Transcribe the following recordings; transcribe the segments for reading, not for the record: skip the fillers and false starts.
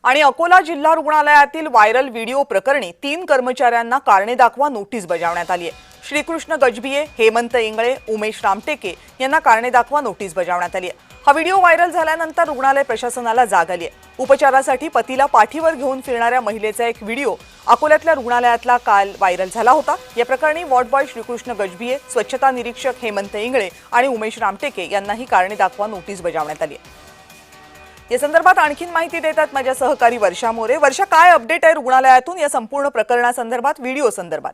आणि अकोला जिल्हा रुग्णालयातील व्हायरल व्हिडिओ प्रकरणी 3 कर्मचाऱ्यांना कारणे दाखवा नोटीस बजावण्यात आली आहे। श्रीकृष्ण गजबिये, हेमंत इंगळे, उमेश रामटेके यांना कारणे दाखवा नोटीस बजावण्यात आली आहे। हा व्हिडिओ व्हायरल झाल्यानंतर रुग्णालय प्रशासनाला जाग आली आहे। उपचारासाठी पतीला पाठीवर घेऊन फिरणाऱ्या महिलेचा एक व्हिडिओ अकोल्यातल्या रुग्णालयातला काल व्हायरल झाला होता। या प्रकरणी वॉर्ड बॉय श्रीकृष्ण गजबिये, स्वच्छता निरीक्षक हेमंत इंगळे आणि उमेश रामटेके यांनाही कारणे दाखवा नोटीस बजावण्यात आली आहे। या संदर्भात आणखी माहिती देतात माझ्या सहकारी वर्षा मोरे। वर्षा, काय अपडेट आहे रुग्णालयातून या संपूर्ण प्रकरणासंदर्भात, व्हिडिओ संदर्भात?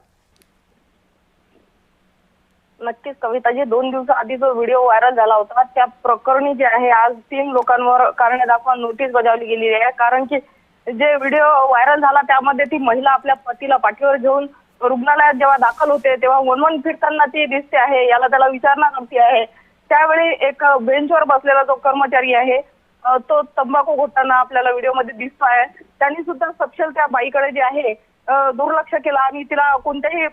नक्कीच कविताजी, 2 दिवसाआधी जो व्हिडिओ व्हायरल झाला होता त्या प्रकरणी जे आहे आज 3 लोकांवर कारणे दाखवा नोटीस बजावली गेली आहे। कारण की जे व्हिडिओ व्हायरल झाला त्यामध्ये ती महिला आपल्या पतीला पाठीवर घेऊन रुग्णालयात जेव्हा दाखल होते तेव्हा वनवन फिरताना ती दिसते आहे। याला त्याला विचारणा करते आहे। त्यावेळी एक बेंचवर बसलेला जो कर्मचारी आहे तो तंबाखू घोटताना आपल्याला व्हिडिओमध्ये दिसतो आहे। त्यांनी सुद्धा सपशेल त्या बाईकडे जे आहे दुर्लक्ष केलं आणि तिला कोणत्याही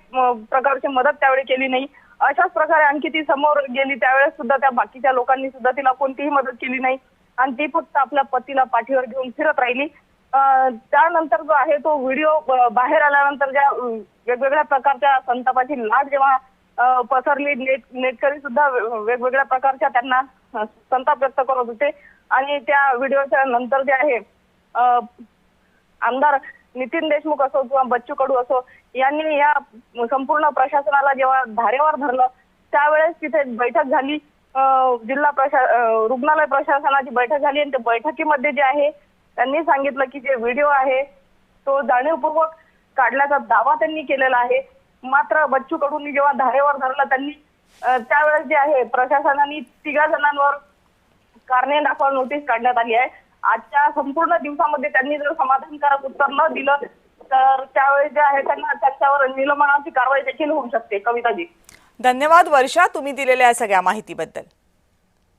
प्रकारची मदत त्यावेळी केली नाही। अशाच प्रकारे आणखी ती समोर गेली त्यावेळेस सुद्धा त्या बाकीच्या लोकांनी सुद्धा तिला कोणतीही मदत केली नाही आणि ती फक्त आपल्या पतीला पाठीवर घेऊन फिरत राहिली। त्यानंतर जो आहे तो व्हिडिओ बाहेर आल्यानंतर ज्या वेगवेगळ्या प्रकारच्या संतापाची लाट जेव्हा पसरली, नेटकरी सुद्धा वेगवेगळ्या प्रकारच्या त्यांना संताप व्यक्त करत होते आणि त्या व्हिडिओच्या नंतर जे आहे आमदार नितीन देशमुख असो किंवा बच्चू कडू असो यांनी या संपूर्ण प्रशासनाला जेव्हा धारेवर धरलं त्यावेळेस तिथे बैठक झाली। रुग्णालय प्रशासनाची बैठक झाली आणि त्या बैठकीमध्ये जे आहे त्यांनी सांगितलं की जे व्हिडिओ आहे तो जाणीवपूर्वक काढल्याचा दावा त्यांनी केलेला आहे। मात्र बच्चू कडूंनी जेव्हा धारेवर धरलं त्यांनी त्यावेळेस जे आहे प्रशासनाने 3 जणांवर कारणे दाखवा नोटीस काढण्यात आली आहे। आजच्या संपूर्ण दिवसामध्ये त्यांनी जर समाधानकारक उत्तर न दिलं तर त्यावेळेस जे आहे त्यांच्यावर निलंबनाची कारवाई देखील होऊ शकते। कविताजी, धन्यवाद वर्षा, तुम्ही दिलेल्या या सगळ्या माहितीबद्दल।